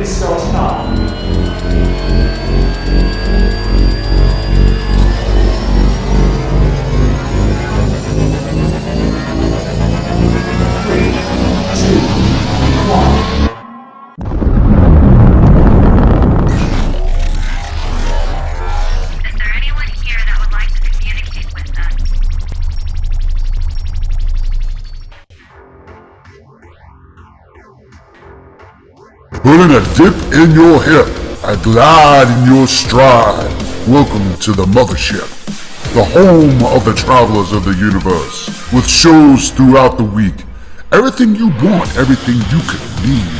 It starts now. Is there anyone here that would like to communicate with us? Putting a dip in your hip, a glide in your stride. Welcome to the mothership, the home of the travelers of the universe, with shows throughout the week. Everything you want, everything you could need.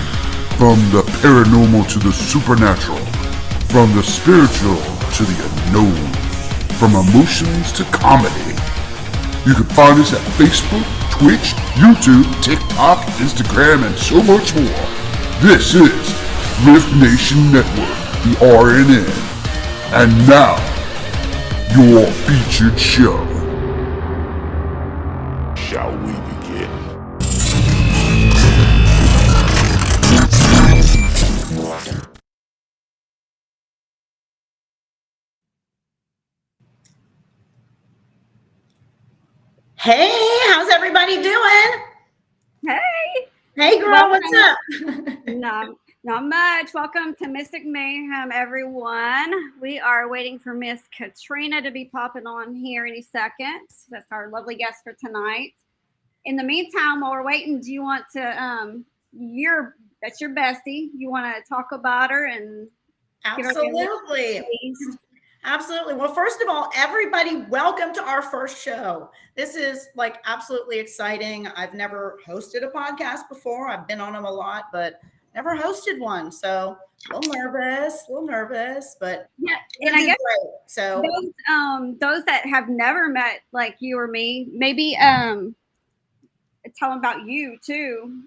From the paranormal to the supernatural, from the spiritual to the unknown, from emotions to comedy. You can find us at Facebook, Twitch, YouTube, TikTok, Instagram, and so much more. This is Rift Nation Network, the RNN. And now, your featured show. Shall we begin? Hey, how's everybody doing? Hey. Hey, girl, Welcome. what's up? No, not much. Welcome to Mystic Mayhem, everyone. We are waiting for Miss Katrina to be popping on here any second. That's our lovely guest for tonight. In the meantime, while we're waiting, do you want to, that's your bestie. You want to talk about her and give her a Absolutely. Absolutely. Well, first of all, everybody, welcome to our first show. This is like absolutely exciting. I've never hosted a podcast before. I've been on them a lot, but never hosted one. So a little nervous, but yeah. And I guess great. So those that have never met like you or me, maybe tell them about you too.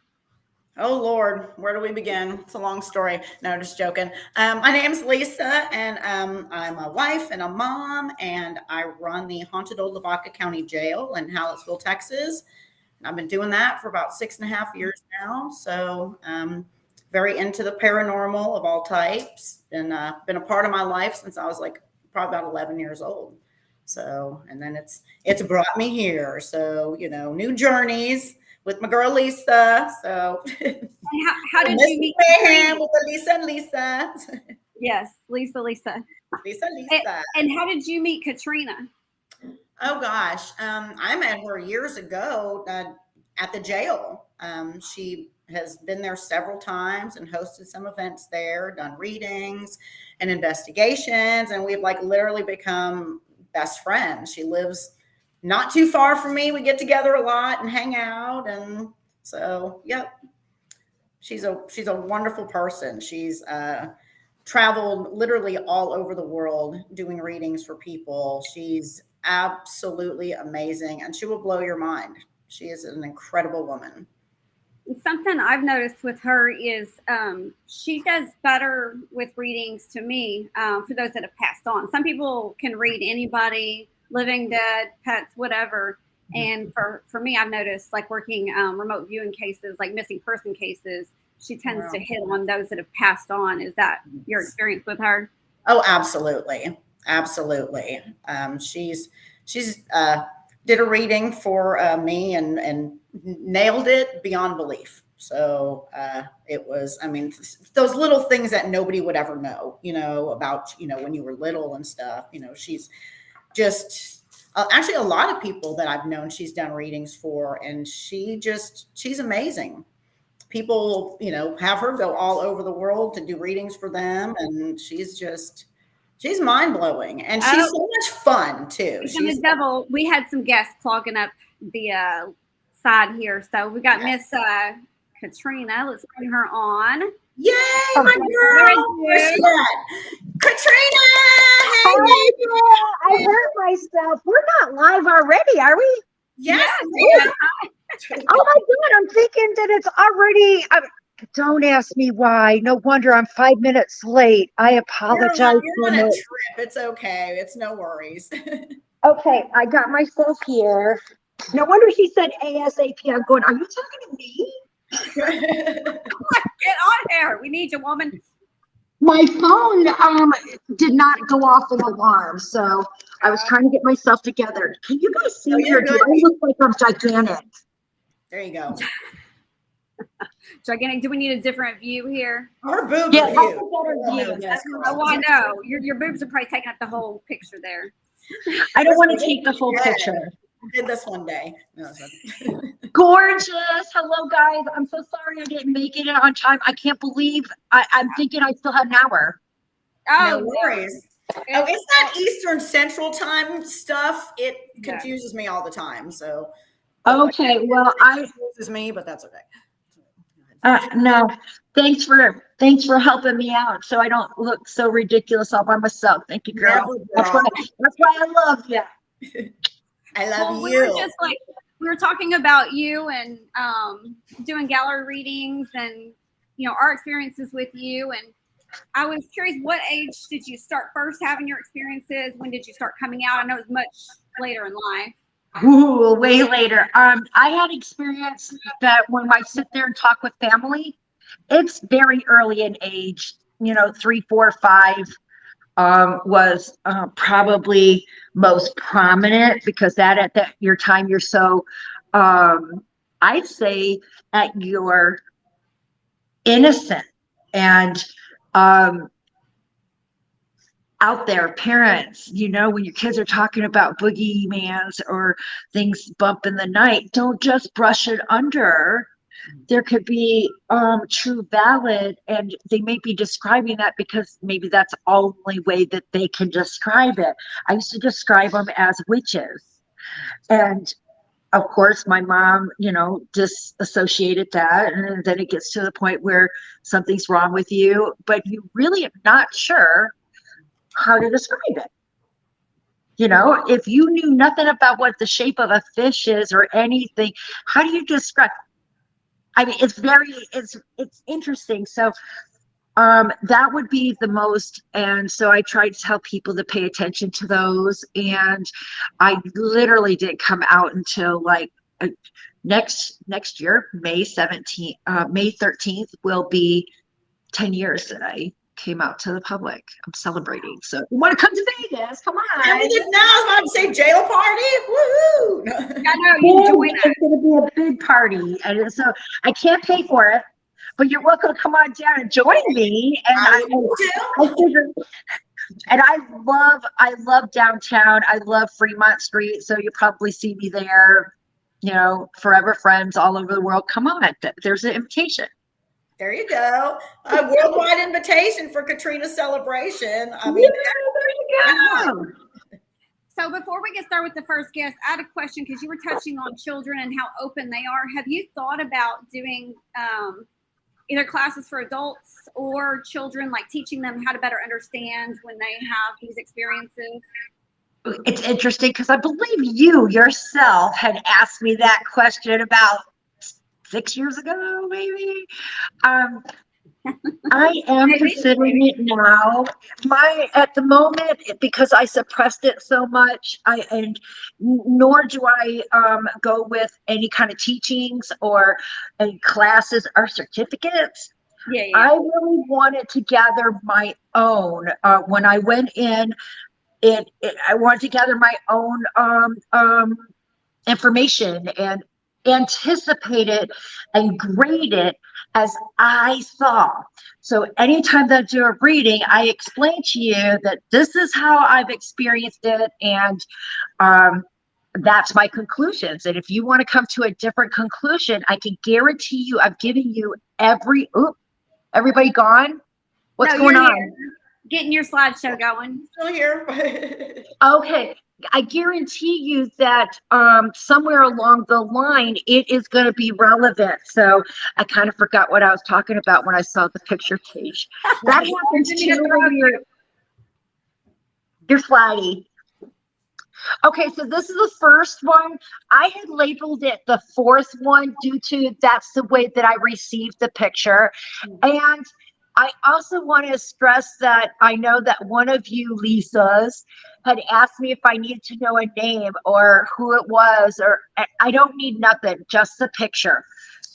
oh Lord, where do we begin? It's a long story. No, just joking. My name's Lisa, and I'm a wife and a mom, and I run the Haunted Old Lavaca County Jail in Hallettsville, Texas. And I've been doing that for about 6.5 years now. So very into the paranormal of all types, and been a part of my life since I was like probably about 11 years old. So, and then it's brought me here. So, you know, new journeys with my girl Lisa. So How did you meet Mayhem with Lisa and Lisa? Yes, Lisa. Lisa. And how did you meet Katrina? Oh gosh, I met her years ago at the jail. She has been there several times and hosted some events there, done readings and investigations, and we've like literally become best friends. She lives not too far from me. We get together a lot and hang out. And so, yep, she's a wonderful person. She's traveled literally all over the world doing readings for people. She's absolutely amazing, and she will blow your mind. She is an incredible woman. Something I've noticed with her is she does better with readings to me for those that have passed on. Some people can read anybody, living, dead, pets, whatever. And for me, I've noticed like working remote viewing cases, like missing person cases, she tends to hit on those that have passed on. Is that your experience with her? Oh, absolutely. Absolutely. She's did a reading for me and nailed it beyond belief. So it was, I mean, those little things that nobody would ever know, you know, about, you know, when you were little and stuff, you know, she's just actually a lot of people that I've known she's done readings for, and she's amazing. People, you know, have her go all over the world to do readings for them, and she's mind blowing, and she's so much fun too. She's the devil. We had some guests clogging up the side here, so we got Miss Katrina. Let's bring her on. Yay, my girl! Where's she at? Katrina! Hey, I hurt myself. We're not live already, are we? Yes. Oh my God, I'm thinking that it's already. Don't ask me why. No wonder I'm 5 minutes late. I apologize. You're on a trip. It's okay. It's no worries. Okay, I got myself here. No wonder she said ASAP. I'm going, are you talking to me? Get on here. We need you, woman. My phone did not go off an alarm, so I was trying to get myself together. Can you guys see me, or do I look like I'm gigantic? There you go. Gigantic. Do we need a different view here? Her boob Yeah, review. that's a better view. Oh, I know. Your boobs are probably taking up the whole picture there. I don't want to take the full picture. I did this one day. No, Gorgeous. Hello, guys. I'm so sorry I didn't make it on time. I can't believe I'm thinking I still had an hour. Oh, no worries. Oh, it's that Eastern Central Time stuff. It confuses me all the time. So okay, well, it confuses me, but that's okay. No, thanks for helping me out, so I don't look so ridiculous all by myself. Thank you, girl. That's why I love you. I love we you. were just like we were talking about you and doing gallery readings and our experiences with you, and I was curious, what age did you start first having your experiences? When did you start coming out? I know it was much later in life. Ooh, way later. I had experience that when I sit there and talk with family, it's very early in age. 3, 4, 5 was probably most prominent, because at your time you're so I'd say at your innocent and out there parents, when your kids are talking about boogeymans or things bump in the night, don't just brush it under. There could be true valid, and they may be describing that because maybe that's the only way that they can describe it. I used to describe them as witches, and of course my mom disassociated that, and then it gets to the point where something's wrong with you, but you really are not sure how to describe it. If you knew nothing about what the shape of a fish is or anything, how do you describe? I mean, it's interesting. So that would be the most, and so I try to tell people to pay attention to those. And I literally didn't come out until like next year, May 13th will be 10 years that I came out to the public. I'm celebrating. So you want to come to Vegas? Come on. I was about to say jail party. Woohoo! I know you join It's going to be a big party, and so I can't pay for it, but you're welcome to come on down and join me. And I figure, and I love downtown. I love Fremont Street. So you'll probably see me there. Forever friends all over the world. Come on, there's an invitation. There you go. A worldwide invitation for Katrina's celebration. I mean, there you go. So before we get started with the first guest, I had a question, because you were touching on children and how open they are. Have you thought about doing either classes for adults or children, like teaching them how to better understand when they have these experiences? It's interesting, because I believe you yourself had asked me that question about 6 years ago, maybe. I am considering it now. At the moment, because I suppressed it so much, nor do I go with any kind of teachings or any classes or certificates. Yeah. I really wanted to gather my own. When I went in, I wanted to gather my own information and anticipate it and grade it as I saw. So anytime that I do a reading, I explain to you that this is how I've experienced it, and that's my conclusions. And if you want to come to a different conclusion, I can guarantee you I've given you everybody gone? What's going on? Here. Getting your slideshow going. Still here. Okay. I guarantee you that somewhere along the line, it is going to be relevant. So I kind of forgot what I was talking about when I saw the picture page. That happens too when you're flatty. Okay, so this is the first one. I had labeled it the fourth one due to that's the way that I received the picture. And I also want to stress that I know that one of you, Lisa's, had asked me if I needed to know a name or who it was, or I don't need nothing, just the picture.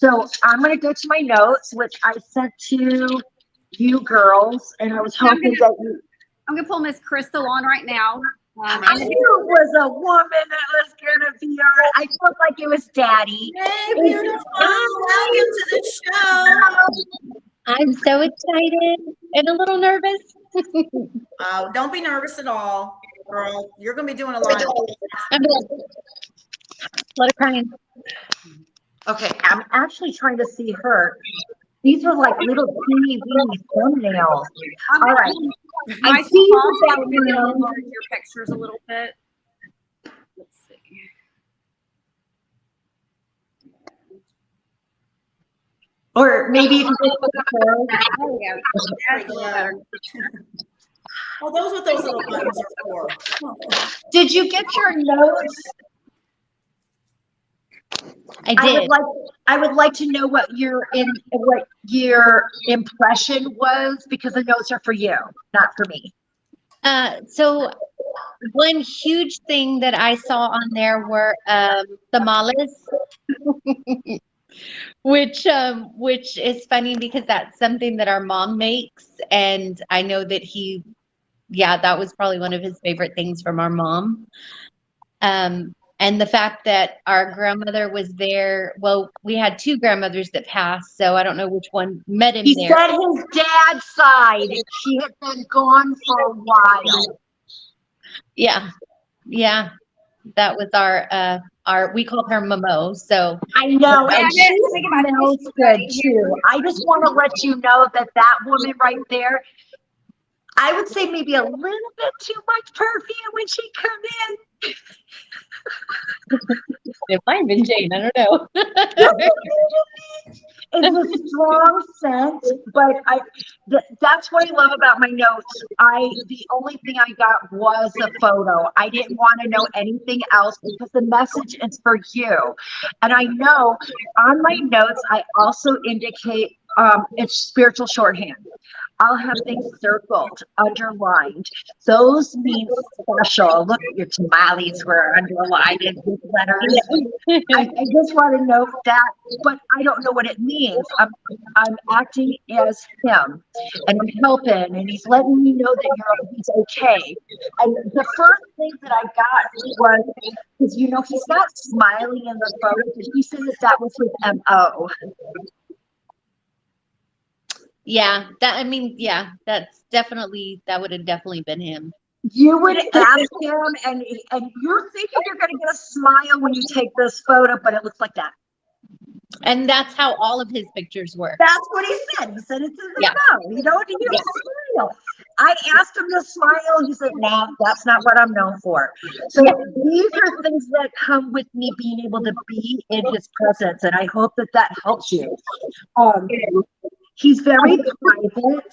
So I'm going to go to my notes, which I sent to you girls, and I was And hoping that you. I'm gonna pull Miss Crystal on right now. I knew it was a woman that was going to be on. I felt like it was Daddy. Hey, beautiful. Welcome to the show. I'm so excited and a little nervous. Don't be nervous at all, girl. You're going to be doing a lot. I'm gonna let her crying. Okay, I'm actually trying to see her. These are like little teeny weeny thumbnails. All right. I see you background. Your pictures a little bit. Let's see. Or maybe you can just put the Oh yeah, that's a little better. Well, those what those little buttons are for. Did you get your notes? I did. I would like to know what your impression was, because the notes are for you, not for me. So one huge thing that I saw on there were tamales, which is funny because that's something that our mom makes, and I know that that was probably one of his favorite things from our mom. And the fact that our grandmother was there, well, we had two grandmothers that passed, so I don't know which one met him He there. said his dad's side. She had been gone for a while. Yeah. That was our we called her Momo. So I know, Yeah, and she think about it. smells good too. I just want to let you know that woman right there, I would say maybe a little bit too much perfume when she come in. it might have been Jane. I don't know. It's a strong scent, but that's what I love about my notes. The only thing I got was a photo. I didn't want to know anything else because the message is for you. And I know on my notes I also indicate it's spiritual shorthand. I'll have things circled, underlined. Those mean special. Look, your tamales were underlined in big letters. I just want to note that, but I don't know what it means. I'm acting as him, and I'm helping, and he's letting me know that he's okay. And the first thing that I got was, because he's not smiling in the photo, but he said that was his MO. That's definitely, that would have definitely been him. You would ask him, and you're thinking you're going to get a smile when you take this photo, but it looks like that. And that's how all of his pictures were. That's what he said. He said it's his MO. He don't smile. I asked him to smile. He said, "Nah, that's not what I'm known for." So these are things that come with me being able to be in his presence, and I hope that helps you. He's very private.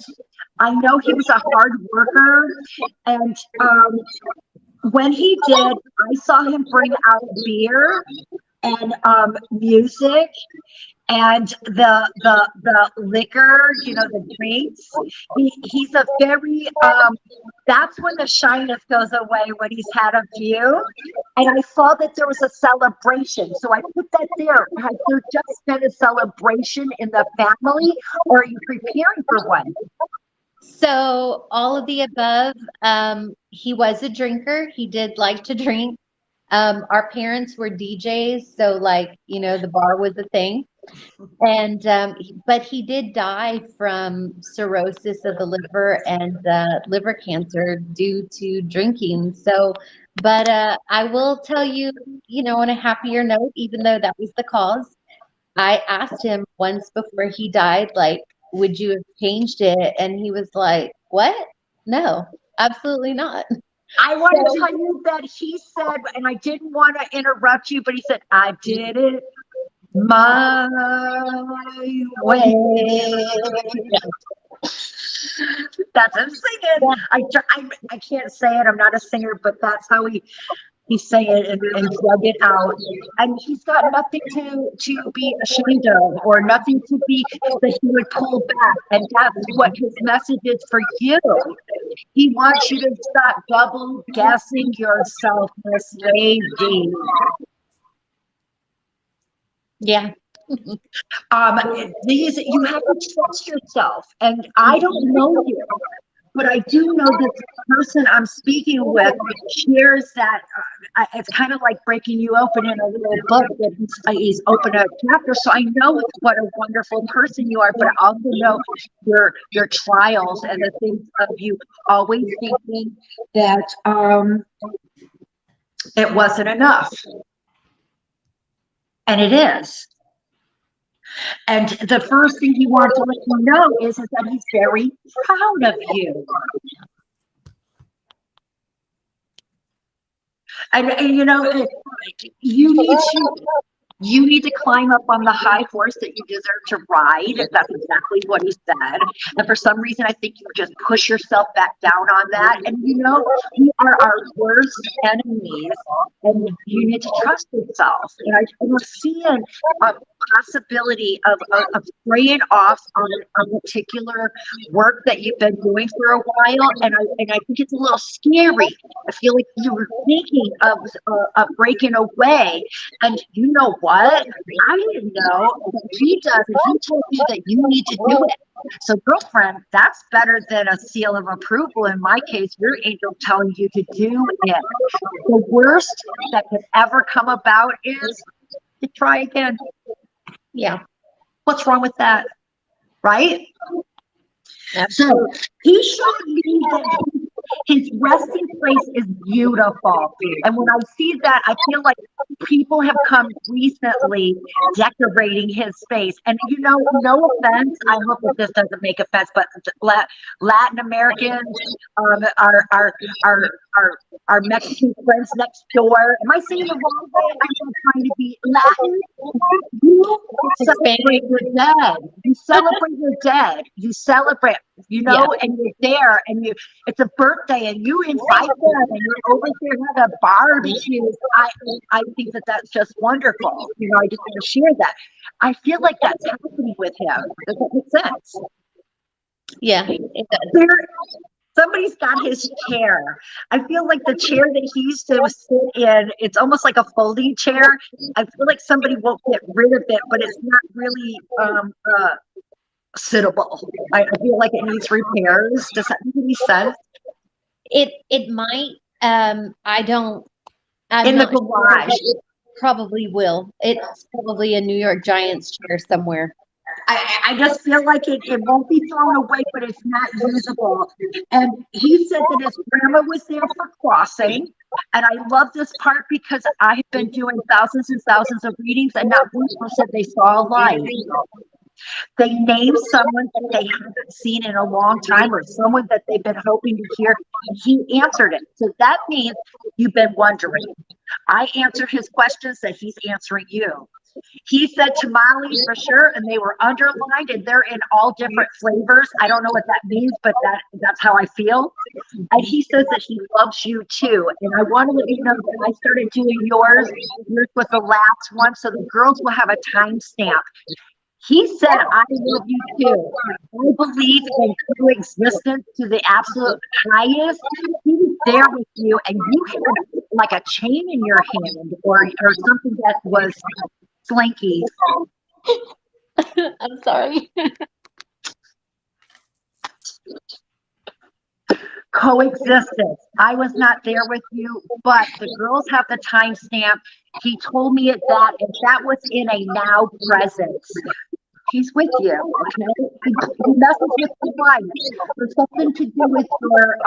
I know he was a hard worker, and when he did, I saw him bring out beer and music and the liquor, the drinks. He's a very that's when the shyness goes away, when he's had a few. And I saw that there was a celebration, so I put that there. Has there just been a celebration in the family, or are you preparing for one? So all of the above. He was a drinker. He did like to drink. Our parents were DJs, so the bar was a thing. And but he did die from cirrhosis of the liver and liver cancer due to drinking. So, but I will tell you, on a happier note, even though that was the cause, I asked him once before he died, would you have changed it? And he was like, what? No, absolutely not. I want to tell you that he said, and I didn't want to interrupt you, but he said, I did it my way. That's him singing. I can't say it. I'm not a singer, but that's how he sang it and drug it out. And he's got nothing to be ashamed of, or nothing to be that he would pull back. And that's what his message is for you. He wants you to stop double guessing yourself, Miss Lady. Yeah. These you have to trust yourself, and I don't know you, but I do know that the person I'm speaking with shares that it's kind of like breaking you open in a little book that he's opened a chapter. So I know what a wonderful person you are, but I also know your trials and the things of you always thinking that it wasn't enough, and it is. And the first thing he wants to let you know is that he's very proud of you. And you know, you need to climb up on the high horse that you deserve to ride. That's exactly what he said. And for some reason, I think you just push yourself back down on that. And you know, we are our worst enemies, and you need to trust yourself. And I'm seeing a possibility of spraying off on a particular work that you've been doing for a while. And I think it's a little scary. I feel like you were thinking of breaking away. And you know what? I didn't know, but he does. And he told me that you need to do it. So, girlfriend, that's better than a seal of approval. In my case, your angel telling you to do it. The worst that could ever come about is to try again. Yeah. What's wrong with that? Right? Absolutely. So he showed me that his resting place is beautiful. And when I see that, I feel like people have come recently decorating his space. And you know, no offense, I hope that this doesn't make offense, but Latin Americans, our Mexican friends next door. Am I saying the wrong way? I'm not trying to be Latin. You celebrate your dead. You celebrate your dead. You celebrate, you know, and you're there, and it's a birthday, and you invite them, and you're over there having a barbecue. I think that's just wonderful. You know, I just want to share that. I feel like that's happening with him. Does that make sense? Yeah, it does. Somebody's got his chair. I feel like the chair that he used to sit in, it's almost like a folding chair. I feel like somebody won't get rid of it, but it's not really sittable. I feel like it needs repairs. Does that make any sense? It might. I don't. I'm In the not sure, garage. but it probably will. It's probably a New York Giants chair somewhere. I just feel like it won't be thrown away, but it's not usable. And he said that his grandma was there for crossing. And I love this part because I've been doing thousands and thousands of readings, and not one person said they saw a light. They named someone that they haven't seen in a long time, or someone that they've been hoping to hear, and he answered it. So that means you've been wondering. I answered his questions that he's answering you. He said tamales for sure, and they were underlined, and they're in all different flavors. I don't know what that means, but that's how I feel. And he says that he loves you too. And I want to let you know that I started doing yours. Yours was the last one, so the girls will have a timestamp. He said, I love you too. I believe in coexistence to the absolute highest. He was there with you, and you had like a chain in your hand or something that was slinky. I'm sorry. Coexistence. I was not there with you, but the girls have the timestamp. He told me that, and that was in a now presence. He's with you, okay? He messes with the lights. There's something to do with your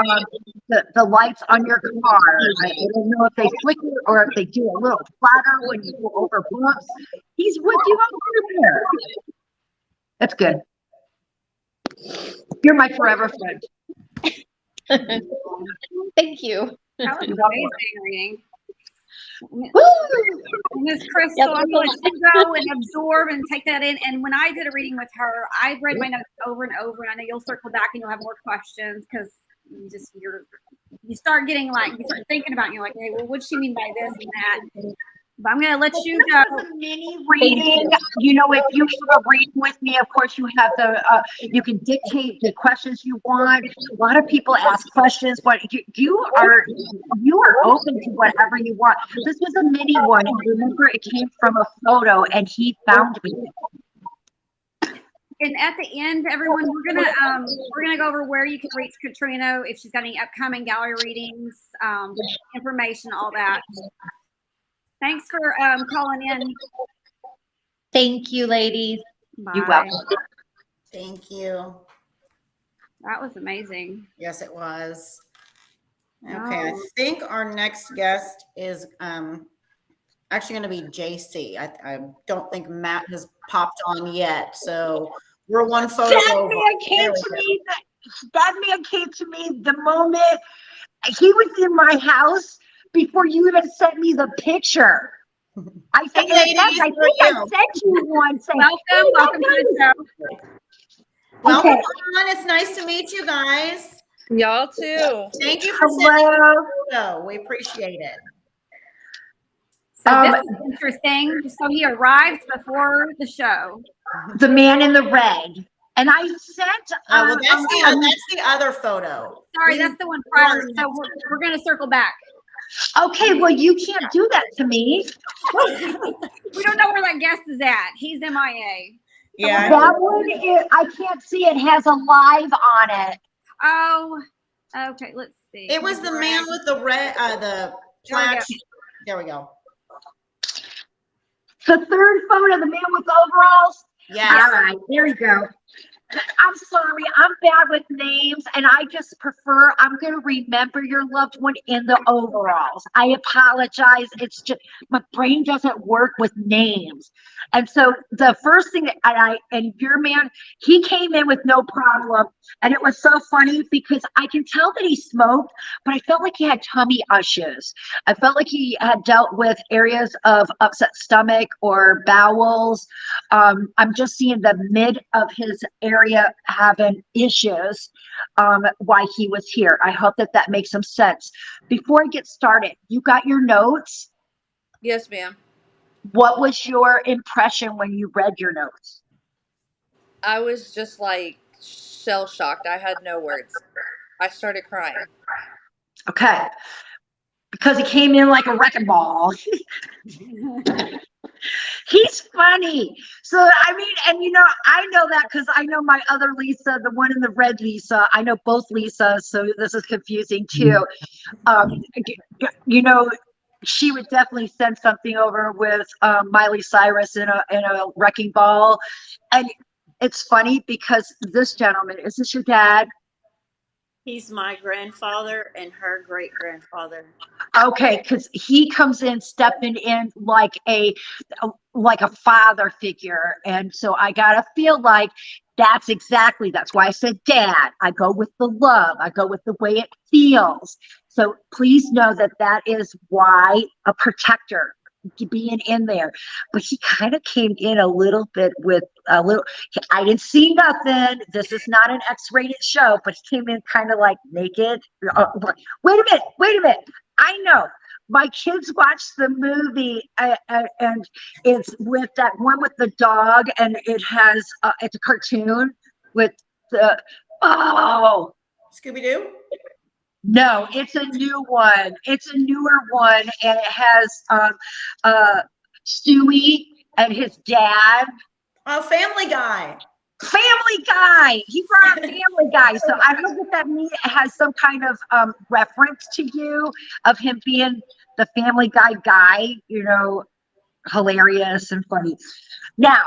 the lights on your car. I don't know if they flicker or if they do a little flatter when you go over bumps. He's with you over there. That's good. You're my forever friend. Thank you. That was amazing reading. Woo! Miss Crystal, I'm going to go and absorb and take that in. And when I did a reading with her, I read my notes over and over. And I know you'll circle back and you'll have more questions because you start getting like, you start thinking about it, and you're like, hey, well, what'd she mean by this and that? But I'm going to let Well, you this go. was a mini reading. You know, if you have a reading with me, of course you have you can dictate the questions you want. A lot of people ask questions, but you are open to whatever you want. This was a mini one, and remember, it came from a photo, and he found me. And at the end, everyone, we're gonna go over where you can reach Katrina if she's got any upcoming gallery readings, information, all that. Thanks for calling in. Thank you, ladies. Bye. You're welcome. Thank you. That was amazing. Yes, it was. Okay, I Oh. think our next guest is actually going to be JC. I don't think Matt has popped on yet, so we're one photo over. That man came to me the moment he was in my house before you even sent me the picture. I said, Hey, in fact, ladies, I think I sent you one saying, Welcome to the show. welcome Okay. on. It's nice to meet you guys. Y'all too. Thank you for sending Hello. the photo. We appreciate it. So this is interesting. So he arrived before the show. The man in the red. And I sent. Well, that's the other photo. Sorry, that's the one prior. So we're going to circle back. Okay, well, you can't do that to me. We don't know where that guest is at. He's MIA. Yeah. That one, I can't see. It has a live on it. Oh, okay. Let's see. It was the man with the red, the plaid. There we go. The third photo, the man with the overalls. Yes. All right, there you go. I'm sorry, I'm bad with names, and I just prefer, I'm going to remember your loved one in the overalls. I apologize. It's just, my brain doesn't work with names. And so the first thing, and your man, he came in with no problem. And it was so funny because I can tell that he smoked, but I felt like he had tummy issues. I felt like he had dealt with areas of upset stomach or bowels. I'm just seeing the mid of his area having issues why he was here. I hope that makes some sense. Before I get started, you got your notes? Yes, ma'am. What was your impression when you read your notes? I was just like shell shocked. I had no words. I started crying. Okay. Because he came in like a wrecking ball. He's funny. So, I mean, and you know, I know that because I know my other Lisa, the one in the red Lisa. I know both Lisas, so this is confusing too. You know, she would definitely send something over with Miley Cyrus in a wrecking ball. And it's funny because this gentleman, is this your dad? He's my grandfather and her great grandfather. Okay, because he comes in stepping in like a father figure, and so I gotta feel like that's why I said dad. I go with the love. I go with the way it feels. So please know that is why a protector being in there. But he kind of came in a little bit with a little, I didn't see nothing. This is not an X-rated show, but he came in kind of like naked. Wait a minute. I know. My kids watched the movie and it's with that one with the dog, and it has, it's a cartoon with the, Scooby-Doo? No, it's a new one. It's a newer one, and it has Stewie and his dad. Oh, Family Guy. Family Guy. He brought up Family Guy. So I hope that has some kind of reference to you of him being the Family guy, you know, hilarious and funny. Now,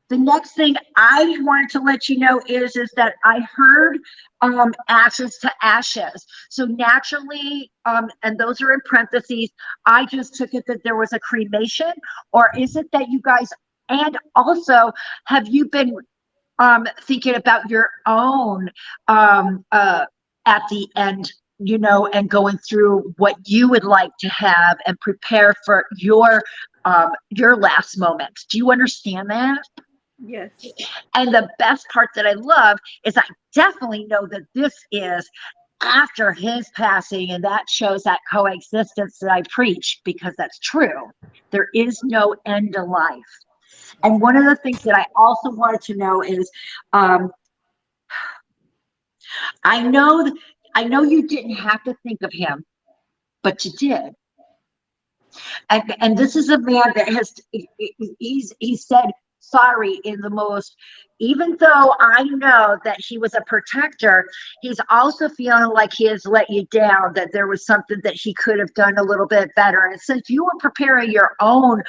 the next thing I wanted to let you know is that I heard ashes to ashes. So naturally, and those are in parentheses, I just took it that there was a cremation, or is it that you guys, and also, have you been thinking about your own at the end, you know, and going through what you would like to have and prepare for your last moments? Do you understand that? Yes. And the best part that I love is I definitely know that this is after his passing, and that shows that coexistence that I preach, because that's true. There is no end to life. And one of the things that I also wanted to know is, um, I know, I know you didn't have to think of him, but you did. And this is a man that has, he said sorry in the most, even though I know that he was a protector, he's also feeling like he has let you down, that there was something that he could have done a little bit better. And since you were preparing your own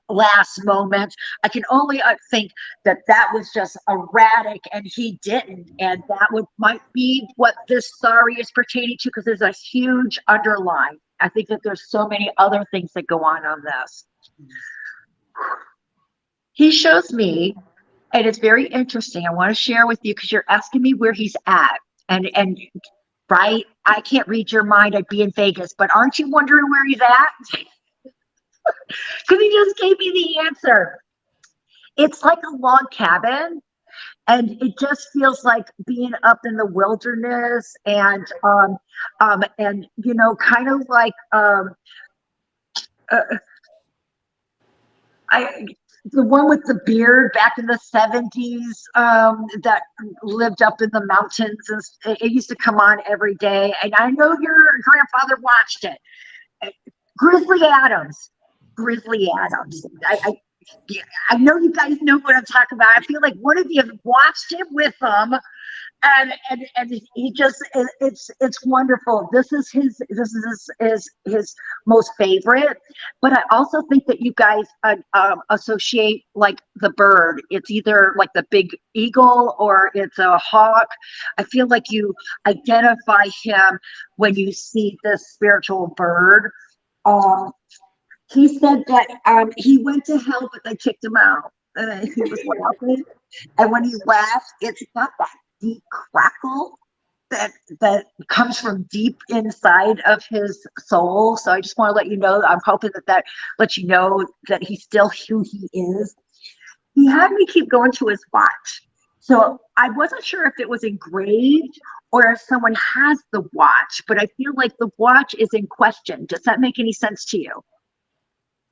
last moment, I can only think that that was just erratic and he didn't. And that might be what this sorry is pertaining to, because there's a huge underline. I think that there's so many other things that go on this. He shows me, and it's very interesting. I want to share with you because you're asking me where he's at. And right, I can't read your mind. I'd be in Vegas, but aren't you wondering where he's at? Because he just gave me the answer. It's like a log cabin. And it just feels like being up in the wilderness, and you know, kind of like the one with the beard back in the 70s, that lived up in the mountains, and it used to come on every day. And I know your grandfather watched it. Grizzly Adams. Grizzly Adams. I know you guys know what I'm talking about. I feel like one of you have watched it with them, and he just, it's wonderful. This is his most favorite. But I also think that you guys associate like the bird. It's either like the big eagle or it's a hawk. I feel like you identify him when you see this spiritual bird. He said that he went to hell, but they kicked him out. He was laughing, and when he laughed, it's got that deep crackle that comes from deep inside of his soul. So I just want to let you know. I'm hoping that lets you know that he's still who he is. He had me keep going to his watch, so I wasn't sure if it was engraved or if someone has the watch. But I feel like the watch is in question. Does that make any sense to you?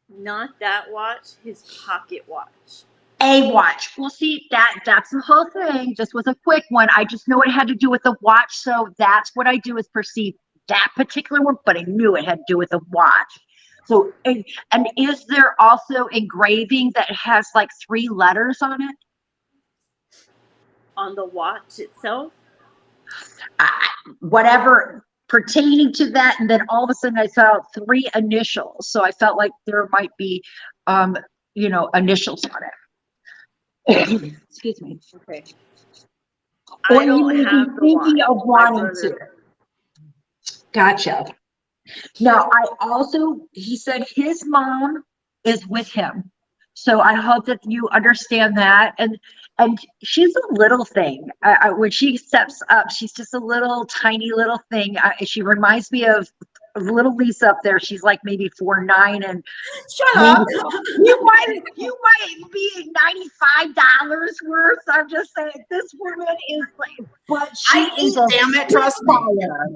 Not that watch, his pocket watch. A watch. Well, see, that's the whole thing. This was a quick one. I just know it had to do with the watch, so that's what I do is perceive that particular one, but I knew it had to do with the watch. So, and is there also engraving that has like 3 letters on it? On the watch itself? Whatever pertaining to that, and then all of a sudden I saw 3 initials, so I felt like there might be, you know, initials on it. Excuse me. Okay. Or I you don't may be have the thinking watch. of My wanting brother to. Gotcha. Now, he said his mom is with him. So I hope that you understand that. And she's a little thing. When she steps up, she's just a little tiny little thing. She reminds me of little Lisa up there. She's like maybe 4'9", and Shut maybe up. you might be $95 worth. I'm just saying this woman is like, but she I is eat, a damn it, trust me. fire.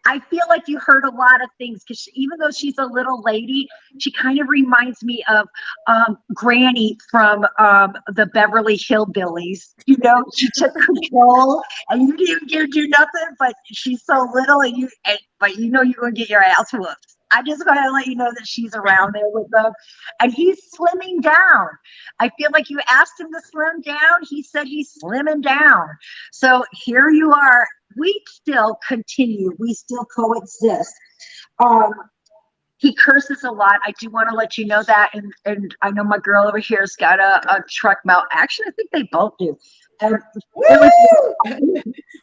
I feel like you heard a lot of things, because even though she's a little lady, she kind of reminds me of Granny from the Beverly Hillbillies. You know, she took control, and you didn't get to do nothing, but she's so little, but you know you're going to get your ass whooped. I just want to let you know that she's around there with them, and he's slimming down. I feel like you asked him to slim down. He said he's slimming down. So here you are. We still continue. We still coexist. He curses a lot. I do want to let you know that. And I know my girl over here has got a truck mouth. Actually, I think they both do.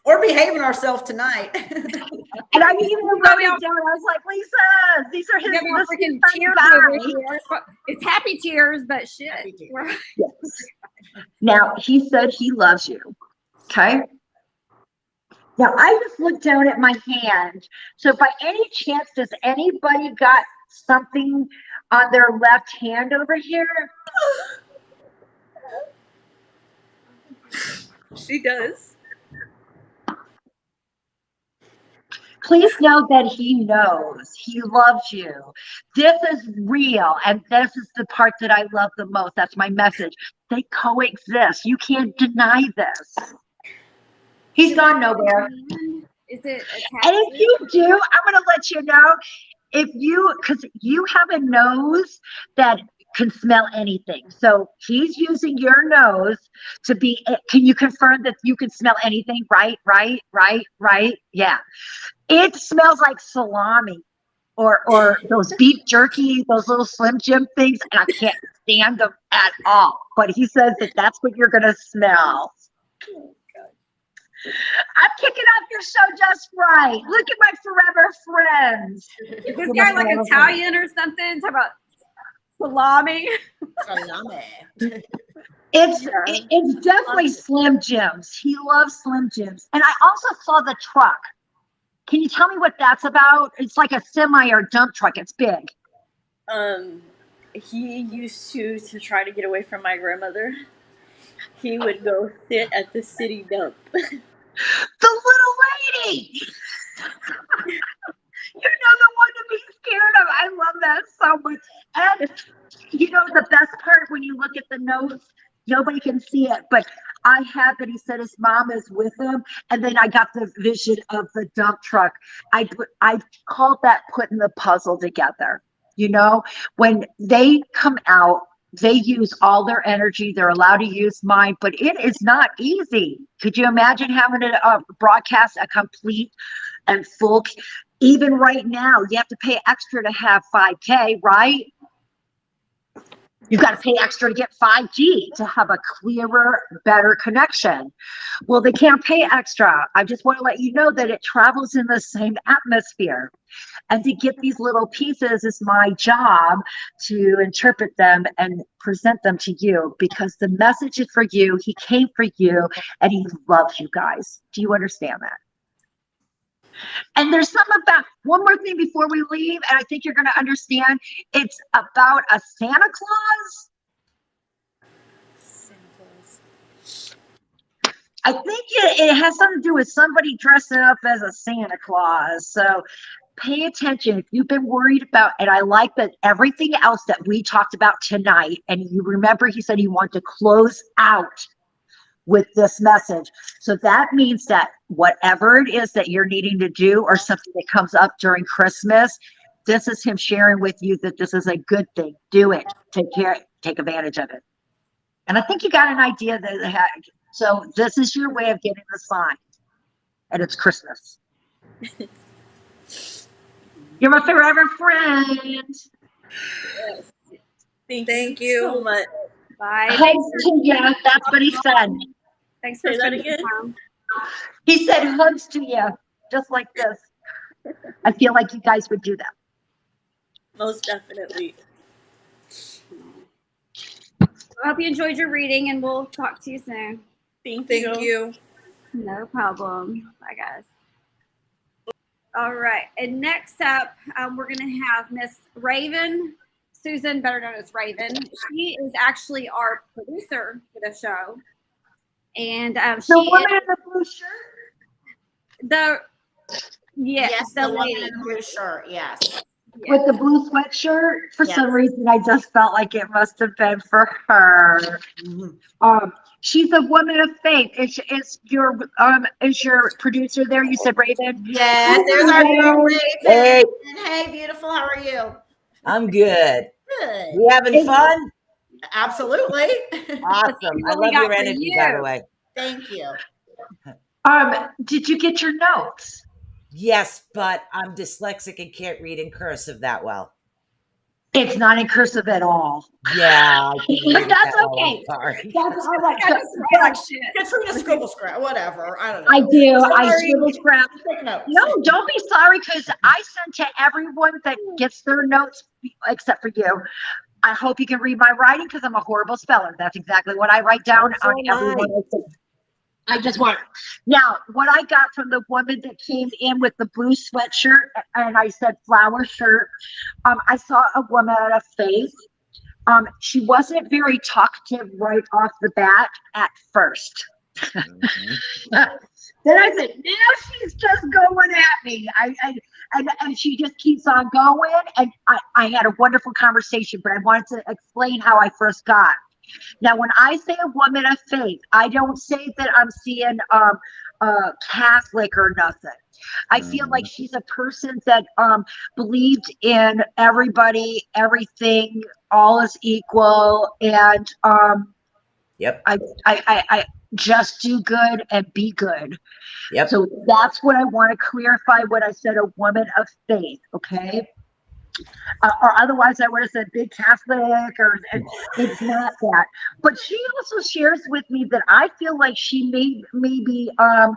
We're behaving ourselves tonight. And I even wrote it down. I was like, Lisa, these are his freaking tears over here. It's happy tears, but shit. Happy tears. Yes. Now, he said he loves you. Okay. Now, I just looked down at my hand. So by any chance, does anybody got something on their left hand over here? She does. Please know that he knows. He loves you. This is real. And this is the part that I love the most. That's my message. They coexist. You can't deny this. He's gone nowhere. Is it And attached? if you do, I'm going to let you know, because you have a nose that can smell anything. So he's using your nose to be, can you confirm that you can smell anything? Right. Yeah. It smells like salami or those beef jerky, those little Slim Jim things. And I can't stand them at all. But he says that that's what you're going to smell. I'm kicking off your show just right. Look at my forever friends. Is this guy like Italian or something? Talk about salami. Salami. It's definitely Slim Jims. He loves Slim Jims. And I also saw the truck. Can you tell me what that's about? It's like a semi or dump truck. It's big. He used to try to get away from my grandmother. He would go sit at the city dump. The little lady. You know, the one to be scared of. I love that so much. And you know, the best part when you look at the notes, nobody can see it, but I have that he said his mom is with him. And then I got the vision of the dump truck. I called that putting the puzzle together. You know, when they come out, they use all their energy. They're allowed to use mine, but it is not easy. Could you imagine having to broadcast a complete and full? Even right now, you have to pay extra to have 5K, right? You've got to pay extra to get 5G to have a clearer, better connection. Well, they can't pay extra. I just want to let you know that it travels in the same atmosphere. And to get these little pieces is my job to interpret them and present them to you because the message is for you. He came for you and he loves you guys. Do you understand that? And there's some about one more thing before we leave, and I think you're going to understand. It's about a Santa Claus. I think it has something to do with somebody dressing up as a Santa Claus. So pay attention if you've been worried about, and I like that everything else that we talked about tonight, and you remember he said he wanted to close out with this message. So that means that whatever it is that you're needing to do or something that comes up during Christmas, this is him sharing with you that this is a good thing. Do it. Take advantage of it. And I think you got an idea that so this is your way of getting the sign. And it's Christmas. You're my forever friend. Yes. Thank you so much. Bye. Hugs to you. That's what he said. Thanks for Say that spending again? time. He said hugs to you, just like this. I feel like you guys would do that. Most definitely. I hope you enjoyed your reading and we'll talk to you soon. Thank you. No problem. Bye, guys. All right. And next up, we're going to have Miss Raven, Susan, better known as Raven. She is actually our producer for the show. And she The woman in the blue shirt? Yes, the woman lady. in the blue shirt. Yes. With the blue sweatshirt. For Yes. some reason, I just felt like it must have been for her. She's a woman of faith. Is your producer there? You said Raven? Yes, there's our girl Raven. Hey. Hey, beautiful. How are you? I'm good. Good. You having fun? Absolutely. Awesome. I what we love got your for energy, you. by the way. Thank you. Did you get your notes? Yes, but I'm dyslexic and can't read in cursive that well. It's not in cursive at all. Yeah, I can read But it that's that well. okay. I'm sorry. That's all right. I just write like shit. Katrina scribble scrap, whatever. I don't know. I do. I Sorry. scribble scrap. Take notes. No, don't be sorry because I send to everyone that gets their notes except for you. I hope you can read my writing because I'm a horrible speller. That's exactly what I write down So on am everyone. I just want now what I got from the woman that came in with the blue sweatshirt and I said flower shirt. I saw a woman of faith. She wasn't very talkative right off the bat at first. Then I said, now she's just going at me. And she just keeps on going. And I had a wonderful conversation, but I wanted to explain how I first got. Now, when I say a woman of faith, I don't say that I'm seeing Catholic or nothing. I feel like she's a person that believed in everybody, everything, all is equal, and Yep. I just do good and be good. Yep. So that's what I want to clarify when I said a woman of faith, okay? Or otherwise I would have said big Catholic, or it's not that. But she also shares with me that I feel like she maybe I'm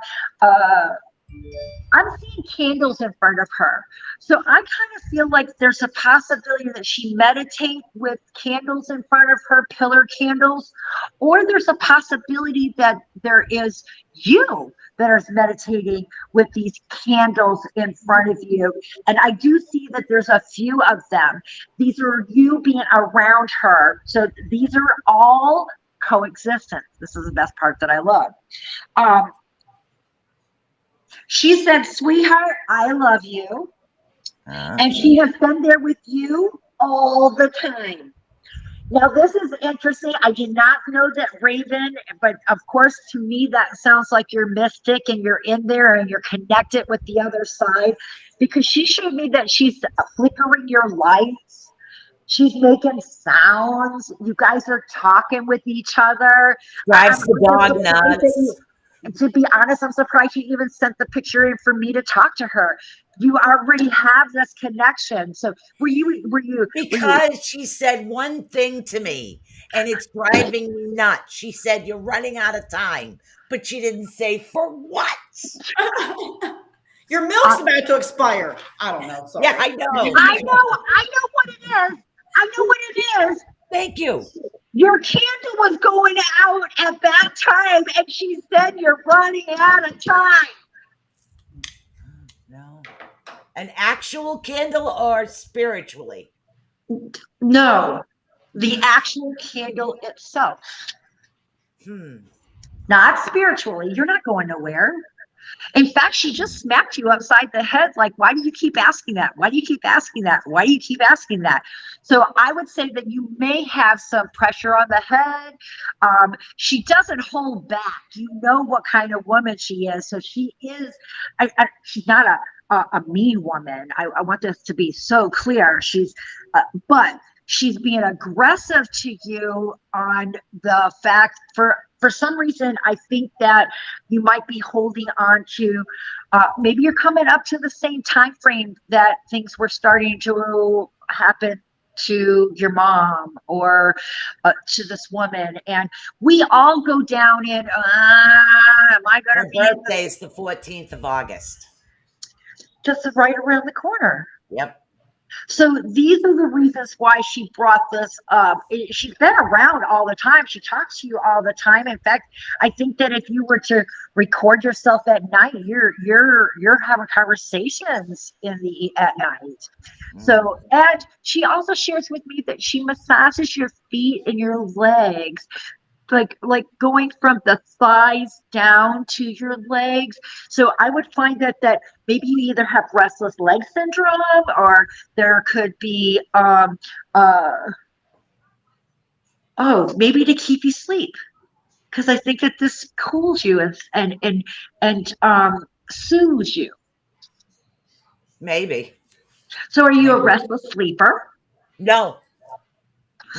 seeing candles in front of her. So I kind of feel like there's a possibility that she meditates with candles in front of her, pillar candles, or there's a possibility that there is you that is meditating with these candles in front of you. And I do see that there's a few of them. These are you being around her. So these are all coexistence. This is the best part that I love. She said, sweetheart, I love you. And she has been there with you all the time. Now, this is interesting. I did not know that Raven, but of course, to me, that sounds like you're mystic and you're in there and you're connected with the other side, because she showed me that she's flickering your lights. She's making sounds. You guys are talking with each other. Drives the dog nuts. To be honest, I'm surprised you even sent the picture in for me to talk to her. You already have this connection. So were you Because she said one thing to me and it's driving me nuts. She said, you're running out of time, but she didn't say for what. Your milk's about to expire. I don't know. Sorry. Yeah, I know. I know what it is. I know what it is. Thank you. Your candle was going out at that time, and she said you're running out of time. No. An actual candle or spiritually? No, the actual candle itself. Not spiritually. You're not going nowhere. In fact, she just smacked you upside the head. Like, why do you keep asking that? Why do you keep asking that? Why do you keep asking that? So I would say that you may have some pressure on the head. She doesn't hold back. You know what kind of woman she is. So she is, she's not a mean woman. I want this to be so clear. But she's being aggressive to you on the fact for some reason, I think that you might be holding on to, maybe you're coming up to the same time frame that things were starting to happen to your mom or to this woman. And we all go down in, am I going to be? Her birthday is the 14th of August. Just right around the corner. Yep. So these are the reasons why she brought this up. She's been around all the time. She talks to you all the time. In fact, I think that if you were to record yourself at night, you're having conversations at night. So, and she also shares with me that she massages your feet and your legs, like going from the thighs down to your legs. So I would find that maybe you either have restless leg syndrome, or there could be maybe to keep you sleep, because I think that this cools you and soothes you. Maybe. So are you a restless sleeper? No.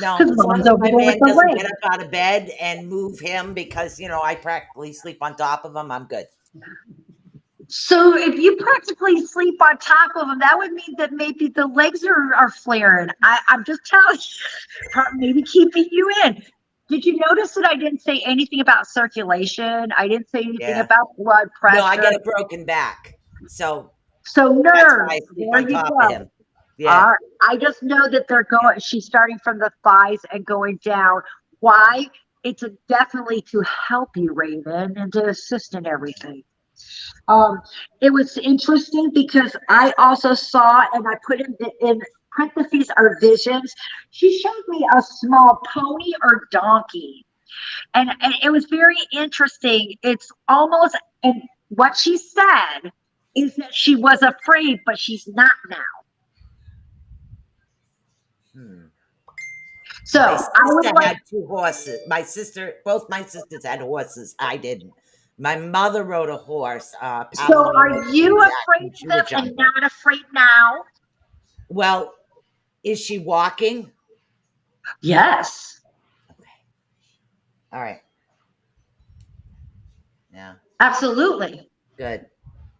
No, as long as my man doesn't get up out of bed and move him, because, I practically sleep on top of him, I'm good. So if you practically sleep on top of him, that would mean that maybe the legs are flaring. I'm just telling you, maybe keeping you in. Did you notice that I didn't say anything about circulation? I didn't say anything about blood pressure. No, I get a broken back. So nerves. There you go. Yeah. I just know that she's starting from the thighs and going down. Why? It's definitely to help you, Raven, and to assist in everything. It was interesting because I also saw, and I put in parentheses, our visions. She showed me a small pony or donkey. And it was very interesting. It's almost, and what she said is that she was afraid, but she's not now. Hmm. So My I would sister like, had 2 horses. Both my sisters had horses. I didn't. My mother rode a horse, so Palomino are to be you exact, afraid when of she them was and younger. not afraid now? Well, is she walking? Yes, Okay. All right. Yeah. absolutely. Good.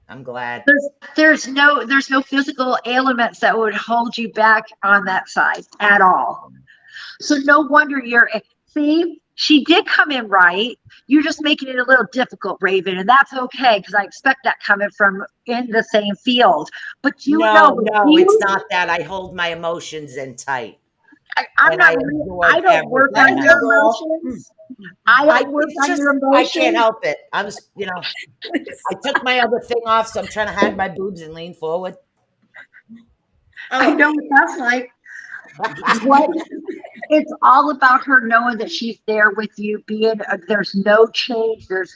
I'm glad. There's no physical ailments that would hold you back on that side at all. So no wonder see, she did come in right. You're just making it a little difficult, Raven, and that's okay because I expect that coming from in the same field. But you know, No, with no, it's you, not that. I hold my emotions in tight, I'm and I not. absorb I don't work everything. Let on it I your go. emotions. I don't work it's on just your I can't emotions. help it. I took my other thing off, so I'm trying to hide my boobs and lean forward. I Oh, know what that's like. What it's all about her knowing that she's there with you being there's no change, there's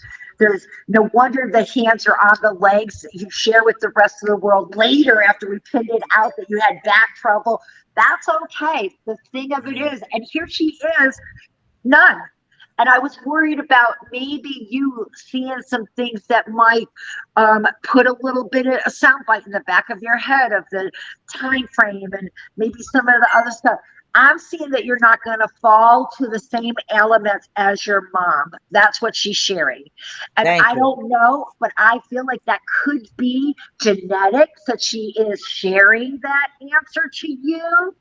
no wonder the hands are on the legs that you share with the rest of the world later after we pinned it out that you had back trouble. That's okay. The thing of it Mm. is, and here she is, none. And I was worried about maybe you seeing some things that might put a little bit of a soundbite in the back of your head of the time frame and maybe some of the other stuff. I'm seeing that you're not going to fall to the same elements as your mom. That's what she's sharing. And Thank I you. don't know, but I feel like that could be genetics that she is sharing that answer to you.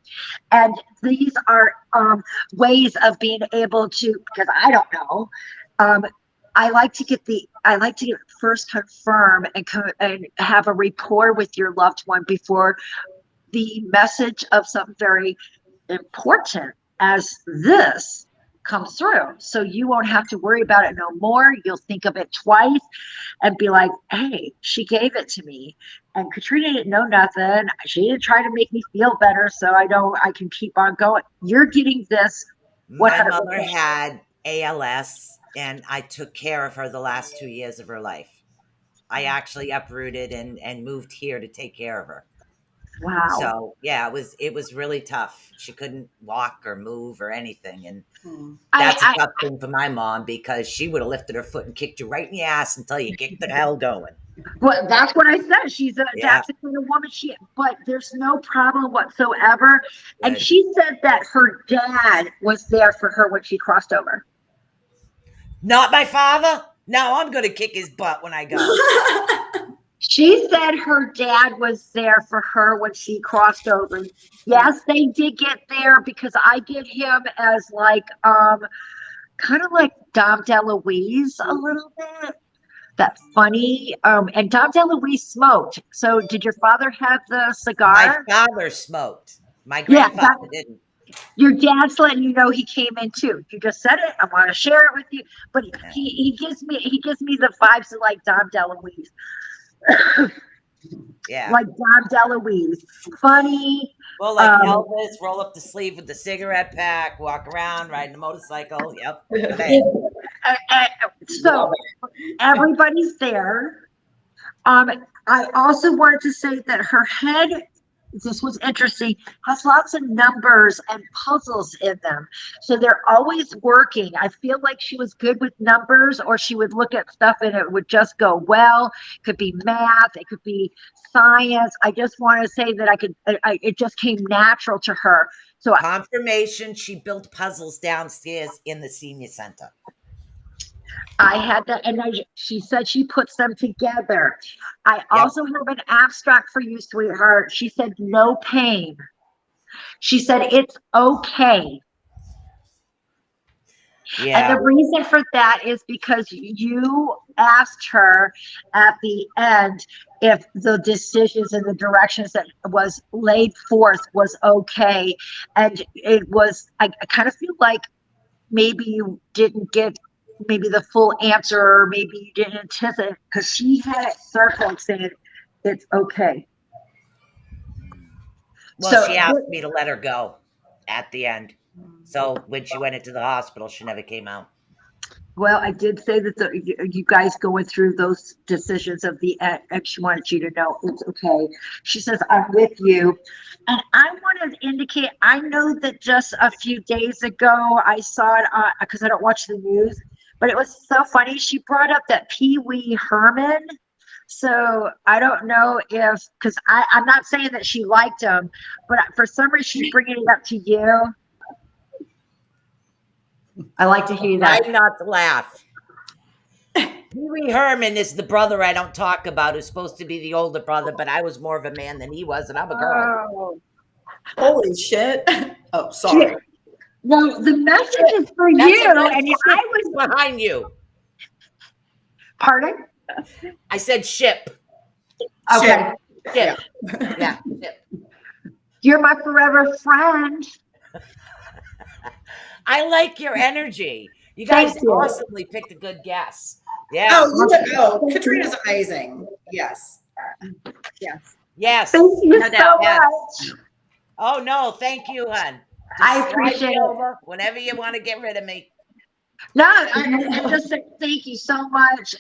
And these are ways of being able to, because I don't know. Um, I like to get first confirm and have a rapport with your loved one before the message of something very important as this comes through. So you won't have to worry about it no more. You'll think of it twice and be like, hey, she gave it to me. And Katrina didn't know nothing. She didn't try to make me feel better. So I can keep on going. You're getting this My 100%. mother had ALS, and I took care of her the last 2 years of her life. I actually uprooted and moved here to take care of her. Wow. So yeah, it was really tough. She couldn't walk or move or anything, and that's a I tough thing for my mom because she would have lifted her foot and kicked you right in the ass until you get the hell going. well, that's what I said. Yeah, That's the kind of woman but there's no problem whatsoever. And good. she said that her dad was there for her when she crossed over. Not my father. No, I'm gonna kick his butt when I go. She said her dad was there for her when she crossed over. Yes, they did get there because I get him as like kind of like Dom DeLuise a little bit. That funny. And Dom DeLuise smoked. So did your father have the My cigar? father smoked. My Yeah, grandfather didn't. your dad's letting you know he came in too. You just said it. I want to share it with you. But Yeah. he gives me the vibes of like Dom DeLuise. Yeah. Like Dom DeLuise. Funny. Well, like Um, Elvis, roll up the sleeve with the cigarette pack, walk around, riding a motorcycle. Yep. Hey, so everybody's there. I also wanted to say that her head, this was interesting, has lots of numbers and puzzles in them. So they're always working. I feel like she was good with numbers, or she would look at stuff and it would just go well. It could be math, it could be science. I just want to say that it just came natural to her. So confirmation. She built puzzles downstairs in the senior center. I had that, and she said she puts them together. I Yep. also have an abstract for you, sweetheart. She said no pain. She said it's okay. And Yeah. the reason for that is because you asked her at the end if the decisions and the directions that was laid forth was okay. And it was, I kind of feel like maybe you didn't get maybe the full answer, or maybe you didn't anticipate because she had it circled saying it's okay. Well, So she asked me to let her go at the end. So when she went into the hospital, she never came out. Well, I did say that you guys going through those decisions of the ex, she wanted you to know it's okay. She says, I'm with you. And I want to indicate, I know that just a few days ago, I saw it because I don't watch the news, but it was so funny. She brought up that Pee Wee Herman. So I don't know if, because I'm not saying that she liked him, but for some reason she's bringing it up to you. I like to hear that. Try not to laugh. Pee-wee Herman is the brother I don't talk about, who's supposed to be the older brother, but I was more of a man than he was, and I'm a girl. Oh. Holy shit. Oh, sorry. Well, the message is for That's you, a nice and ship I was. behind you. Pardon? I said ship. Okay. Ship. Yeah, ship. You're my forever friend. I like your energy. You guys Thank you. awesomely picked a good guess. Yeah. Katrina's amazing. Yes. Yes. Thank you No so doubt. Yes. much. Oh no, thank you, hon. I Just appreciate slide me it. over whenever you want to get rid of me. No, I just said thank you so much,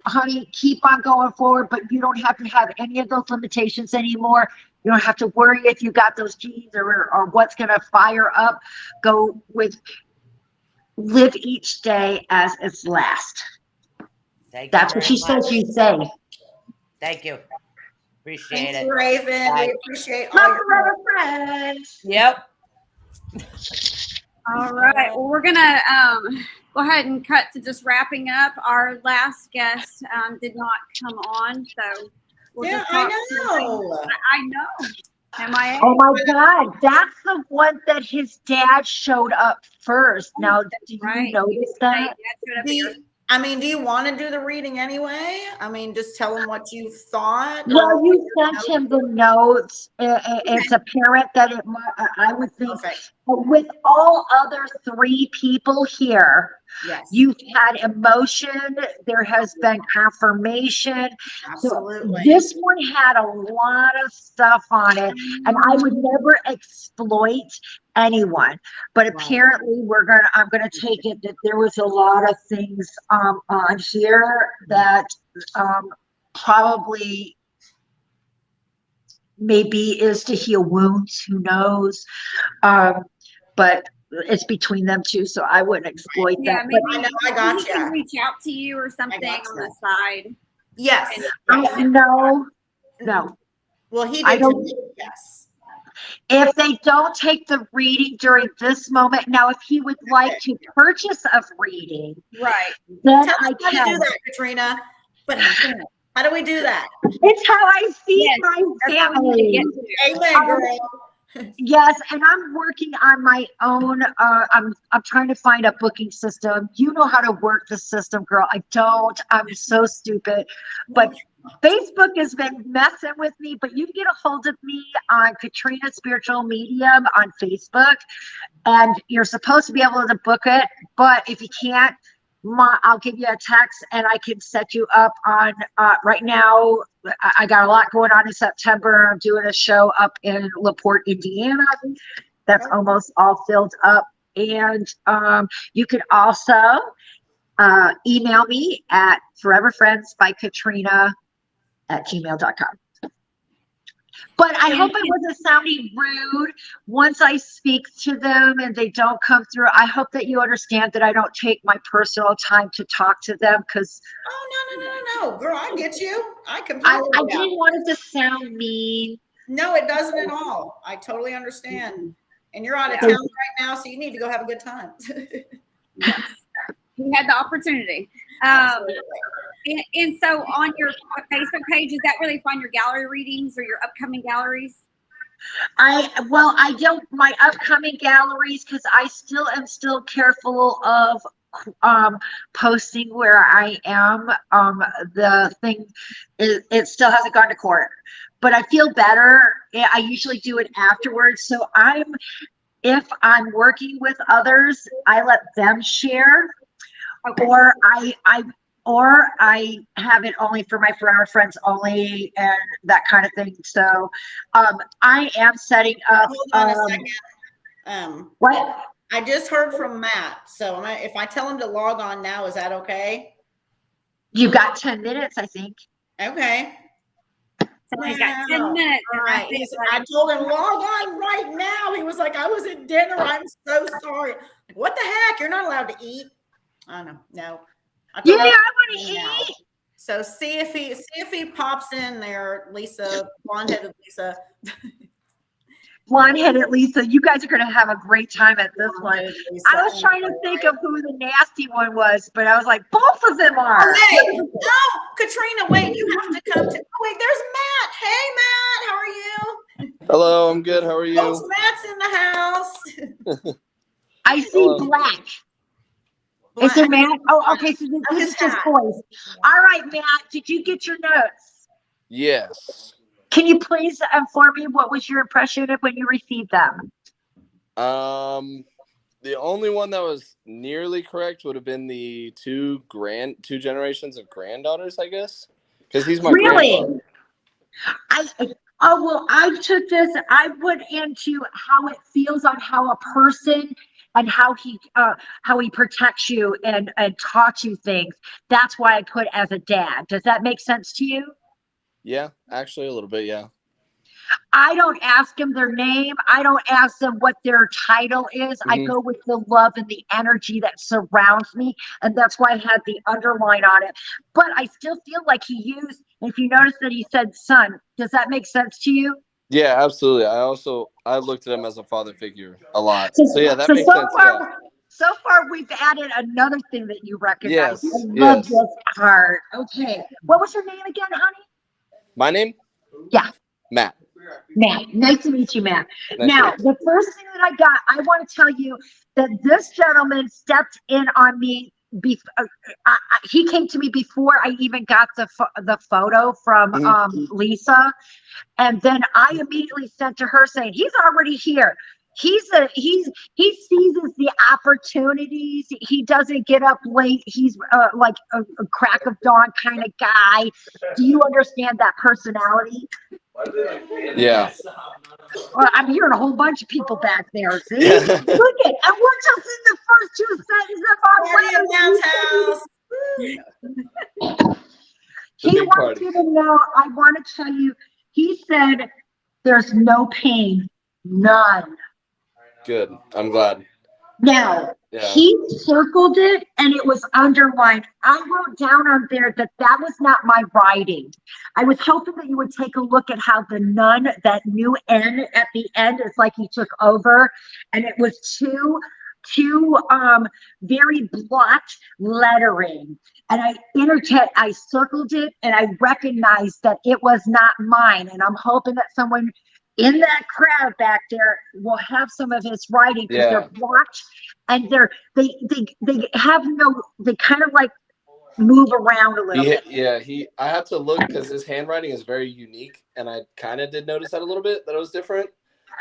honey. Keep on going forward, but you don't have to have any of those limitations anymore. You don't have to worry if you got those genes or what's going to fire up. Go with live each day as its last. Thank That's you what she very says much. you say. Thank you. Appreciate Thanks, it. Raven. Bye. We appreciate all My your forever friends. Yep. All right. Well, we're gonna go ahead and cut to just wrapping up. Our last guest did not come on, so we'll Yeah, just I talk to him. know. I know. MIA. Oh my God, that's the one that his dad showed up first. Now, do you Right. notice that? Do you want to do the reading anyway? I mean, just tell him what you thought. Well, you sent him the notes. It's apparent that it. I would think Perfect. with all other three people here, Yes. you've had emotion. There has been affirmation. Absolutely. So this one had a lot of stuff on it, and I would never exploit anyone. But apparently, I'm gonna take it that there was a lot of things on here that probably maybe is to heal wounds. Who knows? But it's between them two, so I wouldn't exploit that. Maybe I know, I got he can you. reach out to you or something on the side. Yes. No. Well, he I did. don't. Yes. If they don't take the reading during this moment, now if he would like to purchase a reading, right, then Tell I us how can. to do that, Katrina. But how do we do that? It's how I feed my family. Amen, girl. Yes, and I'm working on my own. I'm trying to find a booking system. You know how to work the system, girl. I don't. I'm so stupid. But Facebook has been messing with me. But you can get a hold of me on Katrina Spiritual Medium on Facebook, and you're supposed to be able to book it. But if you can't, I'll give you a text and I can set you up on right now. I got a lot going on in September. I'm doing a show up in LaPorte, Indiana. That's almost all filled up. And you can also email me at foreverfriendsbykatrina@gmail.com. But I hope I wasn't sounding rude once I speak to them and they don't come through. I hope that you understand that I don't take my personal time to talk to them because. Oh, no, girl, I get you. I completely. I didn't want it to sound mean. No, it doesn't at all. I totally understand. And you're out of town right now, so you need to go have a good time. Yes. He had the opportunity. And so on your Facebook page, is that where they find your gallery readings or your upcoming galleries? I don't, my upcoming galleries, because I still am careful of posting where I am. The thing is, it still hasn't gone to court, but I feel better. I usually do it afterwards. So if I'm working with others, I let them share. Okay. Or I have it only for my forever friends only and that kind of thing. So I am setting up. Hold on a second. What? I just heard from Matt. So if I tell him to log on now, is that okay? You've got 10 minutes, I think. Okay. So he's got 10 minutes. All And right. I told him log on right now. He was like, I was at dinner. I'm so sorry. Like, what the heck? You're not allowed to eat. I don't know. No. I Yeah, told him I want to now. eat. So see if he pops in there, Lisa, blonde-headed Lisa. Blonde-headed Lisa, you guys are going to have a great time at this one. Lisa. I was trying to think of who the nasty one was, but I was like, both of them are. Oh, wait. No, Katrina, wait. You have to come to. Oh, wait, there's Matt. Hey, Matt. How are you? Hello, I'm good. How are you? Coach Matt's in the house. I see black. Is there Matt? Oh, okay. So this is just boys. All right, Matt. Did you get your notes? Yes. Can you please inform me what was your impression of when you received them? The only one that was nearly correct would have been the two generations of granddaughters, I guess, because he's my grandfather. I took this. I put into how it feels on how a person and how he protects you and taught you things. That's why I put as a dad. Does that make sense to you? Yeah, actually a little bit, yeah. I don't ask them their name. I don't ask them what their title is. I go with the love and the energy that surrounds me. And that's why I had the underline on it. But I still feel like he used, if you notice that he said son, does that make sense to you? Yeah, absolutely. I looked at him as a father figure a lot. So yeah, that makes sense. So far, we've added another thing that you recognize. Yes, I love this part. Okay. What was your name again, honey? My name? Yeah. Matt. Matt, nice to meet you, Matt. Nice now, the first thing that I got, I want to tell you that this gentleman stepped in on me. He came to me before I even got the photo from Lisa, and then I immediately sent to her saying he's already here. He seizes the opportunities. He doesn't get up late. He's like a crack of dawn kind of guy. Do you understand that personality? Yeah. Well, I'm hearing a whole bunch of people back there. See, look at, and we're just in the first two sentences of our letter. He wants you to know. I want to tell you. He said, "There's no pain, none." Good. I'm glad. Now, he circled it and it was underlined. I wrote down on there that was not my writing. I was hoping that you would take a look at how the none, that new N at the end, is like he took over. And it was two very block lettering. And I circled it and I recognized that it was not mine. And I'm hoping that someone in that crowd back there will have some of his writing because they're blocked and they kind of like move around a little bit. Yeah, I have to look because his handwriting is very unique, and I kind of did notice that a little bit, that it was different.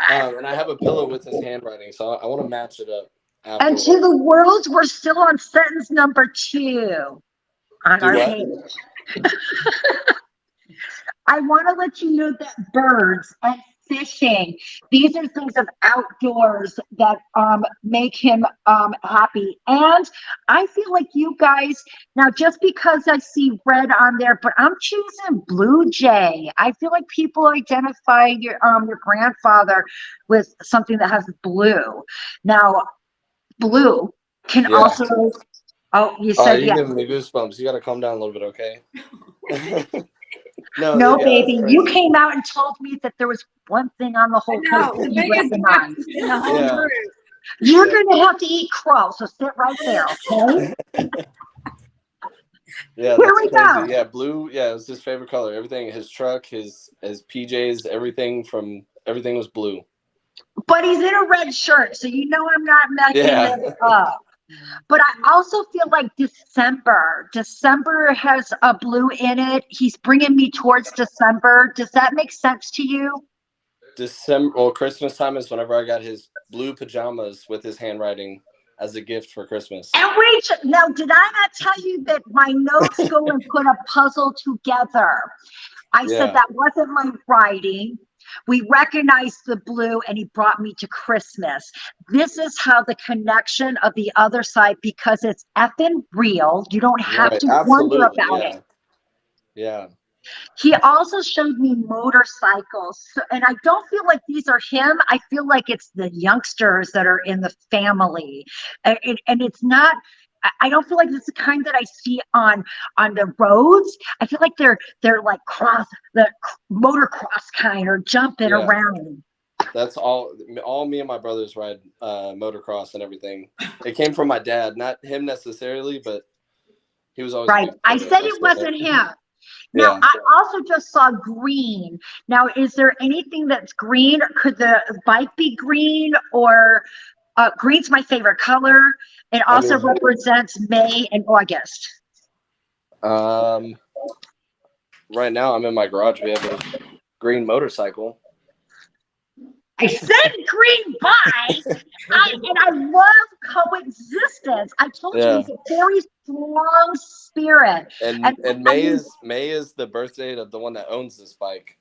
And I have a pillow with his handwriting, so I want to match it up. And to the world, we're still on sentence number 2 on our page. I want to let you know that birds and fishing, these are things of outdoors that make him happy. And I feel like you guys, now just because I see red on there, but I'm choosing blue jay. I feel like people identify your grandfather with something that has blue. Now, blue can also. Oh, you said you're giving me goosebumps. You got to calm down a little bit, okay? No, baby, you came out and told me that there was one thing on the whole page that you recognized. You're going to have to eat crow, so sit right there, okay? Yeah, here we go. Yeah, blue. Yeah, it was his favorite color. Everything, his truck, his PJs, everything was blue. But he's in a red shirt, so you know I'm not messing this up. But I also feel like December has a blue in it. He's bringing me towards December. Does that make sense to you? Christmas time is whenever I got his blue pajamas with his handwriting as a gift for Christmas. And wait, now, did I not tell you that my notes go and put a puzzle together? I said that wasn't my writing. We recognized the blue, and he brought me to Christmas. This is how the connection of the other side, because it's effing real. You don't have Right. to wonder Absolutely. about it. Yeah. He also showed me motorcycles. So, and I don't feel like these are him. I feel like it's the youngsters that are in the family. And it's not, I don't feel like it's the kind that I see on the roads. I feel like they're like the motocross kind, or jumping Yeah. around. That's all me and my brothers ride motocross and everything. It came from my dad, not him necessarily, but he was always a Right. big I fan of said us it with wasn't him. Now, Yeah. I also just saw green. Now, is there anything that's green? Could the bike be green? Or green's my favorite color. It also represents May and August. Right now I'm in my garage. We have a green motorcycle. I said green bike, and I love coexistence. I told you he's a very strong spirit. And May is the birth date of the one that owns this bike.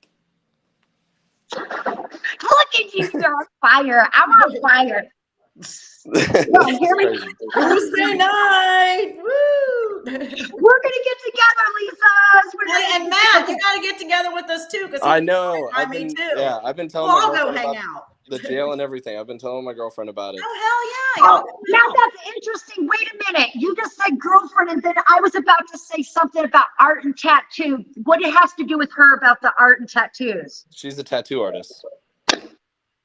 Look at you, you're on fire. I'm on fire. No, hear me? Tuesday night. Woo! We're gonna get together, Lisa. And Matt, you got to get together with us too. Because I know. I've been telling We'll all go hang out. The jail and everything. I've been telling my girlfriend about it. Oh hell yeah! Now that's interesting. Wait a minute. You just said girlfriend, and then I was about to say something about art and tattoo. What it has to do with her about the art and tattoos? She's a tattoo artist.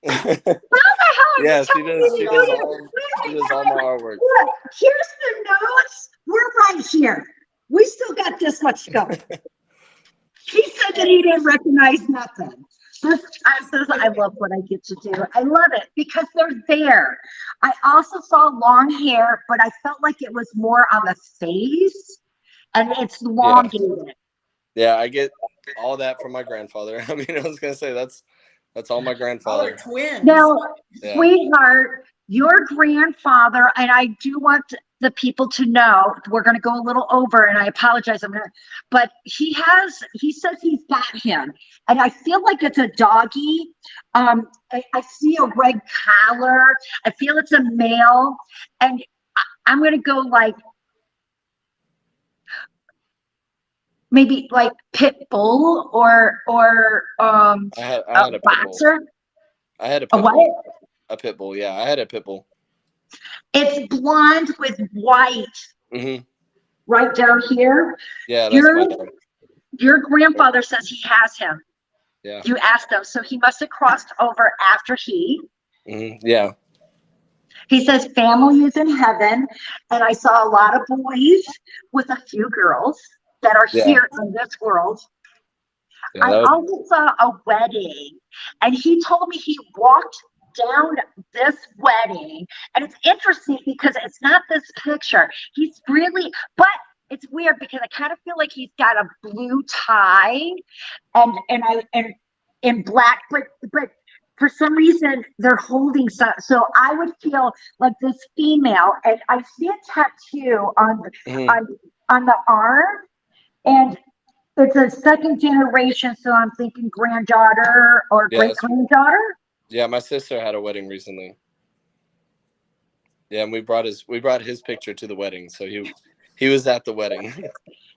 How the hell? Yeah, she does all my artwork. Look, here's the notes. We're right here. We still got this much stuff. He said that he didn't recognize nothing. I love what I get to do. I love it because they're there. I also saw long hair, but I felt like it was more on the face, and it's elongated. Yeah, I get all that from my grandfather. I mean, I was gonna say that's all my grandfather. They're twins. Now, sweetheart, your grandfather, and I do want the people to know, we're going to go a little over, and I apologize, but he says he's got him, and I feel like it's a doggy. I see a red collar. I feel it's a male, and I'm going to go like maybe like pit bull or I had a boxer. I had a pit bull. A pit bull, yeah. I had a pit bull. It's blonde with white. Mm-hmm. Right down here. Yeah, that's my dog. Your grandfather says he has him. Yeah. You asked him, so he must have crossed over after he. Mm-hmm. Yeah. He says family is in heaven, and I saw a lot of boys with a few girls that are here in this world. Yeah, I also saw a wedding, and he told me he walked down this wedding, and it's interesting because it's not this picture. He's really, but it's weird because I kind of feel like he's got a blue tie and in black, but for some reason they're holding some. So I would feel like this female, and I see a tattoo on the arm, and it's a second generation. So I'm thinking granddaughter or great granddaughter. Yeah, my sister had a wedding recently. Yeah, and we brought his picture to the wedding, so he was at the wedding.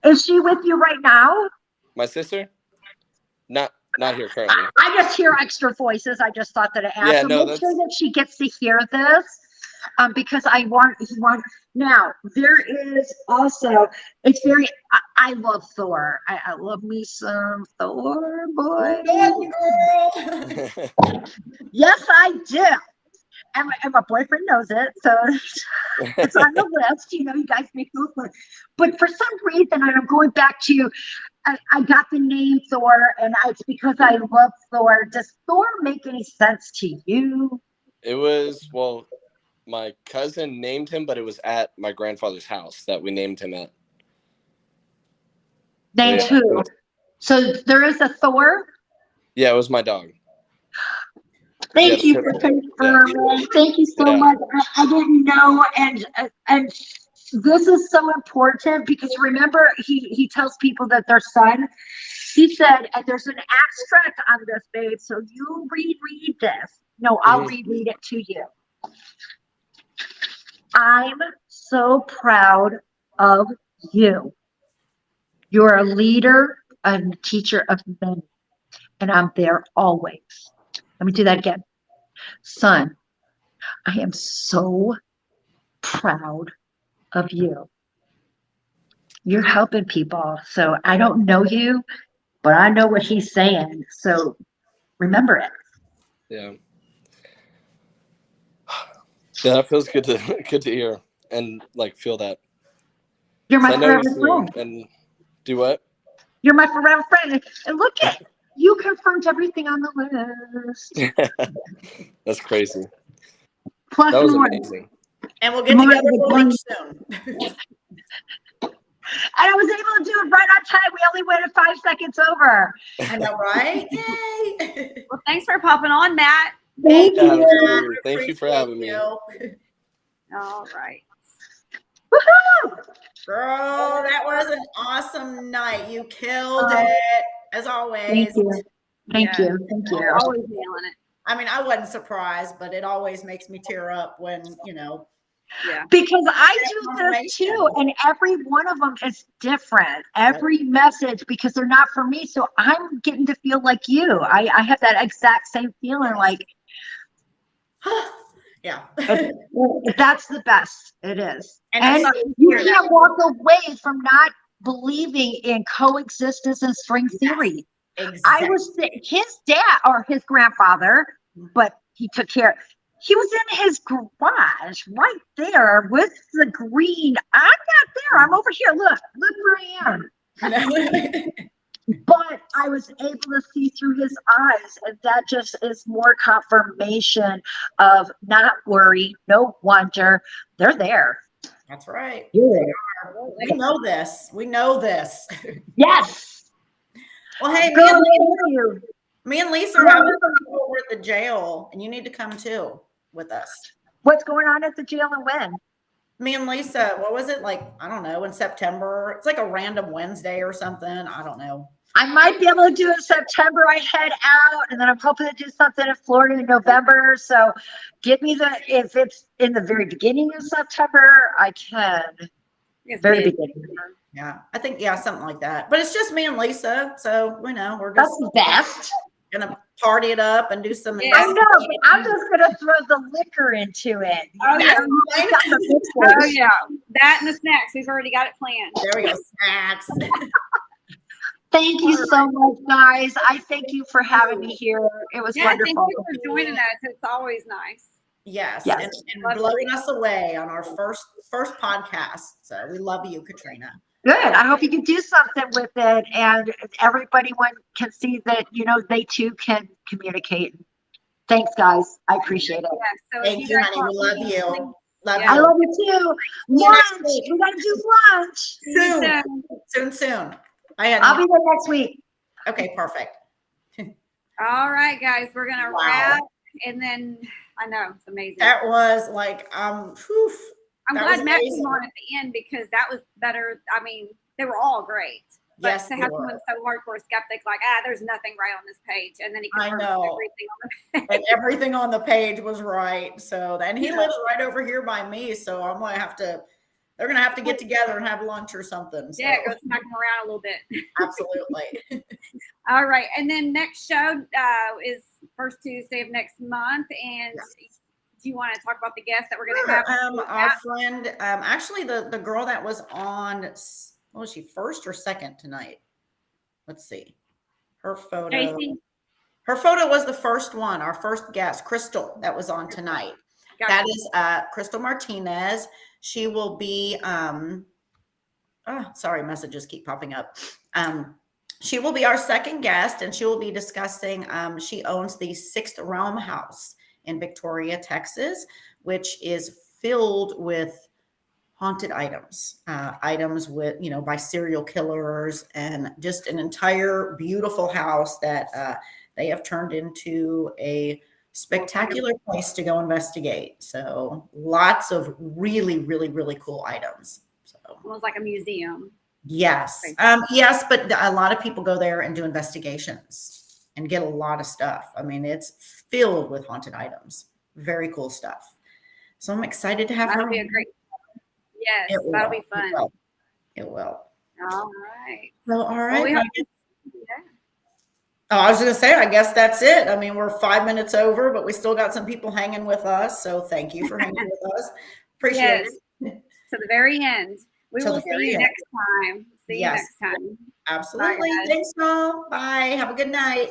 Is she with you right now? My sister? Not here currently. I just hear extra voices. I just thought that I asked her. Make sure that she gets to hear this, because he want. Now there is also. It's very. I love Thor. I love me some Thor, boy. Yes, I do. And my boyfriend knows it, so it's on the list. You guys make those lists. But for some reason, and I'm going back to, I got the name Thor, and it's because I love Thor. Does Thor make any sense to you? It was, my cousin named him, but it was at my grandfather's house that we named him at. Named who? So there is a Thor? Yeah, it was my dog. Thank you for confirming. Thank you so much. I didn't know, and this is so important because remember, he tells people that their son, he said, and there's an abstract on this, babe. So you read this. No, I'll Mhm. read it to you. I'm so proud of you. You're a leader and a teacher of many, and I'm there always. Let me do that again. Son, I am so proud of you. You're helping people. So I don't know you, but I know what he's saying. So remember it. Yeah. Yeah, that feels good to good to hear and like feel that. You're So my I know forever he's here friend. and do what? You're my forever friend. And look at you confirmed everything on the list. That's crazy. Plus That was more. amazing. And we'll Good get morning, together for lunch Katrina. soon. And I was able to do it right on time. We only waited 5 seconds over. I know, right? Yay! Well, thanks for popping on, Matt. Thank Yeah, you. absolutely. Thank you for Appreciate having me. you. All right. Woohoo! Girl, that was an awesome night. You killed it, as always. Thank you. Thank Yeah. you. Thank you. Always nailing it. I mean, I wasn't surprised, but it always makes me tear up when, Yeah. Because I do this too, and every one of them is different. Every message, because they're not for me. So I'm getting to feel like you. I have that exact same feeling. Like yeah. that's the best. It is. And And it's so you weird that- can't walk away from not believing in coexistence and string theory. Exactly. I was his dad or his grandfather, but he took care. He was in his garage right there with the green. I'm not there. I'm over here. Look where I am. But I was able to see through his eyes, and that just is more confirmation of not worry, no wonder. They're there. That's right. Yeah. We know this. We know this. Yes. Well, hey, Girl, thank you. me and Lisa are having over at the jail, and you need to come too with us. What's going on at the jail and when? Me and Lisa, what was it like? I don't know, in September. It's like a random Wednesday or something. I don't know. I might be able to do it in September. I head out, and then I'm hoping to do something in Florida in November. So give me if it's in the very beginning of September, I can. Very beginning. Yeah, I think, something like that. But it's just me and Lisa. So, we're That's just the best. going to party it up and do some. I know, but I'm just going to throw the liquor into it. Oh, yeah. Oh, yeah. That and the snacks. We've already got it planned. There we go. Snacks. Thank you so much, guys. I thank you for having me here. It was wonderful. Thank you for joining us. It's always nice. Yes. Yes. And blowing us away on our first podcast. So we love you, Katrina. Good. I hope you can do something with it, and everybody can see that they too can communicate. Thanks, guys. I appreciate it. Yeah, so Thank you, honey. We love you. Love you. I love you too. Lunch. We gotta do lunch Soon. I'll be there next week. Okay, perfect. All right, guys, we're gonna wrap, and then I know it's amazing. That was like I'm glad Matt came on at the end because that was better. I mean, they were all great. But yes, to have someone so hardcore skeptic, like, there's nothing right on this page, and then he confirmed everything on the page. And everything on the page was right. So then he lives right over here by me. So I'm gonna have to. They're gonna have to get together and have lunch or something. So. Yeah, go smack them around a little bit. Absolutely. All right, and then next show is first Tuesday of next month, and. Yes. Do you want to talk about the guest that we're going to have? Our friend, actually the girl that was on, what was she, first or second tonight? Let's see. Her photo. Casey? Her photo was the first one, our first guest, Crystal, that was on tonight. Gotcha. That is Crystal Martinez. She will be, sorry, messages keep popping up. She will be our second guest, and she will be discussing, she owns the Sixth Realm House in Victoria, Texas, which is filled with haunted items, items with, by serial killers, and just an entire beautiful house that they have turned into a spectacular place to go investigate. So lots of really, really, really cool items. So Almost like a museum. yes, yes, but a lot of people go there and do investigations and get a lot of stuff. I mean, it's filled with haunted items. Very cool stuff. So I'm excited to have That'll her. be a great. Yes, It will. that'll be fun. It will. All right. So all Well, right. we I hope guess- yeah. Oh, I was going to say, I guess that's it. I mean, we're 5 minutes over, but we still got some people hanging with us. So thank you for hanging with us. Appreciate Yes. it. To the very end. We Till will the see very you end. next time. See you Yes. next time. Absolutely. Bye, guys. Thanks, y'all. Bye. Have a good night.